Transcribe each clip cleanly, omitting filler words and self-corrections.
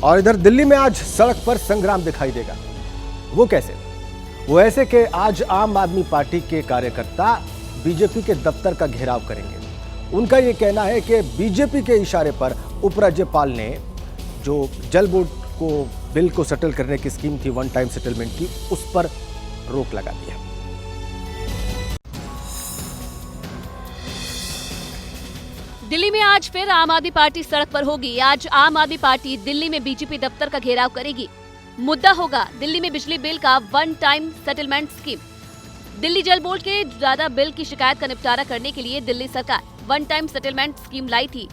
और इधर दिल्ली में आज सड़क पर संग्राम दिखाई देगा। वो कैसे? वो ऐसे कि आज आम आदमी पार्टी के कार्यकर्ता बीजेपी के दफ्तर का घेराव करेंगे। उनका ये कहना है कि बीजेपी के इशारे पर उपराज्यपाल ने जो जल बोर्ड को बिल को सेटल करने की स्कीम थी, वन टाइम सेटलमेंट की, उस पर रोक लगा दिया। दिल्ली में आज फिर आम आदमी पार्टी सड़क पर होगी। आज आम आदमी पार्टी दिल्ली में बीजेपी दफ्तर का घेराव करेगी। मुद्दा होगा दिल्ली में बिजली बिल का one time settlement scheme. Delhi जल बोर्ड के ज्यादा बिल की शिकायत का निपटारा करने के लिए दिल्ली सरकार वन टाइम सेटलमेंट स्कीम लाई थी।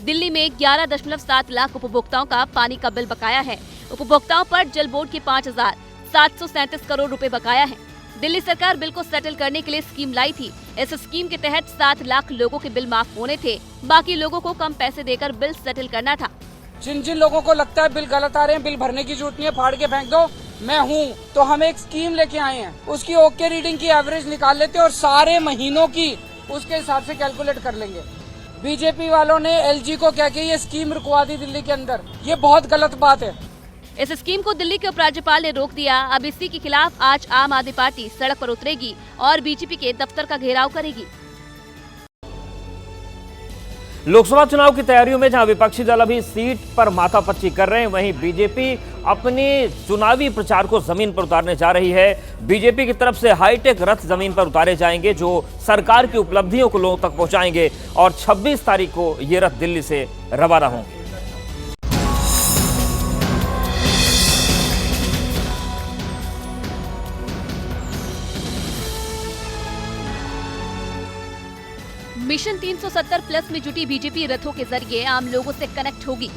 दिल्ली में 11.7 लाख उपभोक्ताओं का पानी का बिल बकाया है। उपभोक्ताओं पर जल बोर्ड के 5,737 करोड़ रुपए बकाया है। दिल्ली सरकार बिल को सेटल करने के लिए स्कीम लाई थी। इस स्कीम के तहत 7 लाख लोगों के बिल माफ होने थे। बाकी लोगों को कम पैसे देकर बिल सेटल करना था। जिन जिन लोगों को लगता है बिल गलत आ रहे हैं, बिल भरने की जरूरत नहीं है, फाड़ के फेंक दो, मैं हूँ, तो हम एक स्कीम लेके आए हैं। उसकी ओके रीडिंग की एवरेज निकाल लेते हैं और सारे महीनों की उसके हिसाब से कैलकुलेट कर लेंगे। बीजेपी वालों ने एलजी को कह के ये स्कीम रुकवा दी दिल्ली के अंदर। ये बहुत गलत बात है। इस स्कीम को दिल्ली के उपराज्यपाल ने रोक दिया। अब इसी के खिलाफ आज आम आदमी पार्टी सड़क पर उतरेगी और बीजेपी के दफ्तर का घेराव करेगी। लोकसभा चुनाव की तैयारियों में जहां विपक्षी दल अभी सीट पर माथापच्ची कर रहे हैं, वहीं बीजेपी अपने चुनावी प्रचार को जमीन पर उतारने जा रही है। बीजेपी की तरफ से हाईटेक रथ जमीन पर उतारे जाएंगे जो सरकार की उपलब्धियों को लोगों तक पहुंचाएंगे और 26 तारीख को ये रथ दिल्ली से रवाना होंगे। मिशन 370 प्लस में जुटी बीजेपी रथों के जरिए आम लोगों से कनेक्ट होगी।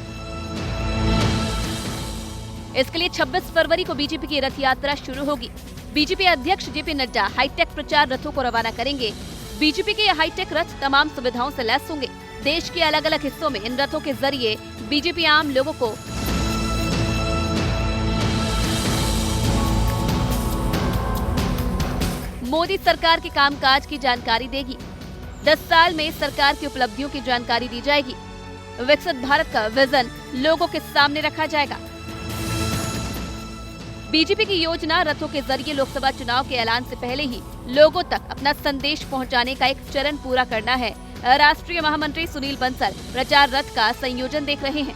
इसके लिए 26 फरवरी को बीजेपी की रथ यात्रा शुरू होगी। बीजेपी अध्यक्ष जेपी नड्डा हाईटेक प्रचार रथों को रवाना करेंगे। बीजेपी के हाईटेक रथ तमाम सुविधाओं से लैस होंगे। देश के अलग अलग हिस्सों में इन रथों के जरिए बीजेपी आम लोगों को मोदी सरकार के कामकाज की जानकारी देगी। 10 साल में सरकार की उपलब्धियों की जानकारी दी जाएगी। विकसित भारत का विजन लोगों के सामने रखा जाएगा। बीजेपी की योजना रथों के जरिए लोकसभा चुनाव के ऐलान से पहले ही लोगों तक अपना संदेश पहुंचाने का एक चरण पूरा करना है। राष्ट्रीय महामंत्री सुनील बंसल प्रचार रथ का संयोजन देख रहे हैं।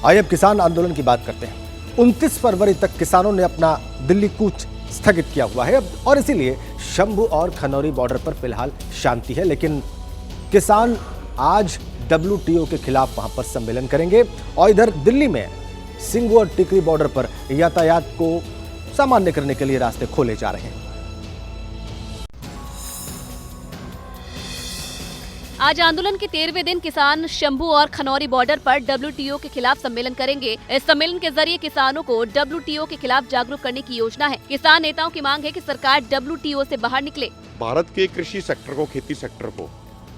आइए अब किसान आंदोलन की बात करते हैं। 29 फरवरी तक किसानों ने अपना दिल्ली कूच स्थगित किया हुआ है और इसीलिए शंभू और खनौरी बॉर्डर पर फिलहाल शांति है। लेकिन किसान आज WTO के खिलाफ वहां पर सम्मेलन करेंगे और इधर दिल्ली में सिंघू और टिकरी बॉर्डर पर यातायात को सामान्य करने के लिए रास्ते खोले जा रहे हैं। आज आंदोलन के 13वें दिन किसान शंभू और खनौरी बॉर्डर पर WTO के खिलाफ सम्मेलन करेंगे। इस सम्मेलन के जरिए किसानों को WTO के खिलाफ जागरूक करने की योजना है। किसान नेताओं की मांग है कि सरकार WTO से बाहर निकले। भारत के कृषि सेक्टर को, खेती सेक्टर को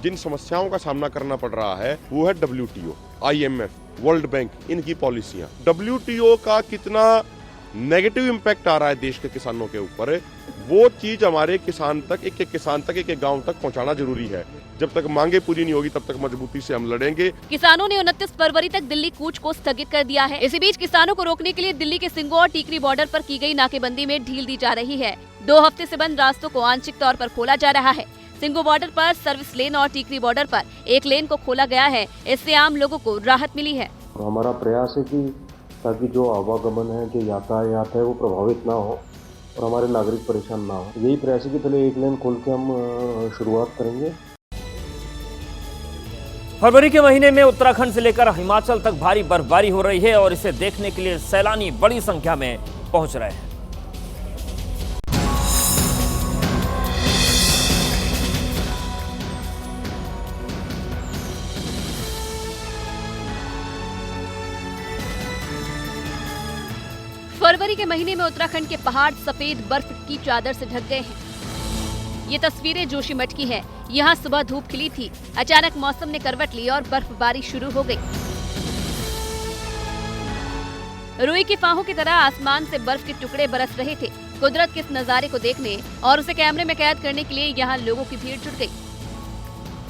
जिन समस्याओं का सामना करना पड़ रहा है वो है WTO, IMF, वर्ल्ड बैंक, इनकी पॉलिसियां। WTO का कितना नेगेटिव इम्पैक्ट आ रहा है देश के किसानों के ऊपर, वो चीज हमारे किसान तक, एक एक किसान तक, एक एक गांव तक पहुंचाना जरूरी है। जब तक मांगे पूरी नहीं होगी तब तक मजबूती से हम लड़ेंगे। किसानों ने 29 फरवरी तक दिल्ली कूच को स्थगित कर दिया है। इसी बीच किसानों को रोकने के लिए दिल्ली के सिंघू और टीकरी बॉर्डर पर की गई नाकेबंदी में ढील दी जा रही है। 2 हफ्ते से बंद रास्तों को आंशिक तौर पर खोला जा रहा है। सिंघू बॉर्डर पर सर्विस लेन और टीकरी बॉर्डर पर एक लेन को खोला गया है। इससे आम लोगों को राहत मिली है। हमारा प्रयास है कि ताकि जो आवागमन है, जो यातायात है, वो प्रभावित ना हो और हमारे नागरिक परेशान ना हो। यही प्रयास है कि पहले एक लेन खोल के हम शुरुआत करेंगे। फरवरी के महीने में उत्तराखंड से लेकर हिमाचल तक भारी बर्फबारी हो रही है और इसे देखने के लिए सैलानी बड़ी संख्या में पहुंच रहे हैं। फरवरी के महीने में उत्तराखंड के पहाड़ सफेद बर्फ की चादर से ढक गए हैं। ये तस्वीरें जोशीमठ की हैं। यहाँ सुबह धूप खिली थी, अचानक मौसम ने करवट ली और बर्फबारी शुरू हो गई। रुई की फाहों की तरह आसमान से बर्फ के टुकड़े बरस रहे थे। कुदरत के इस नजारे को देखने और उसे कैमरे में कैद करने के लिए यहाँ लोगों की भीड़ जुट गई।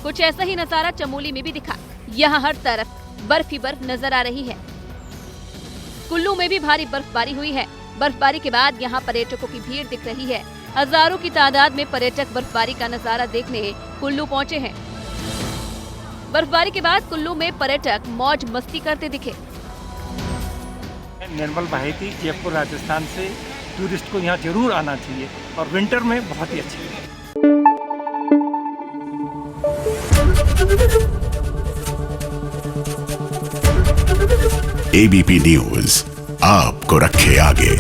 कुछ ऐसा ही नजारा चमोली में भी दिखा। यहाँ हर तरफ बर्फ ही बर्फ नजर आ रही है। कुल्लू में भी भारी बर्फबारी हुई है। बर्फबारी के बाद यहाँ पर्यटकों की भीड़ दिख रही है। हजारों की तादाद में पर्यटक बर्फबारी का नजारा देखने कुल्लू पहुँचे हैं। बर्फबारी के बाद कुल्लू में पर्यटक मौज मस्ती करते दिखे। निर्मल भाईती जयपुर राजस्थान से टूरिस्ट को यहाँ जरूर आना चाहिए और विंटर में बहुत ही अच्छी है। एबीपी न्यूज आपको रखे आगे।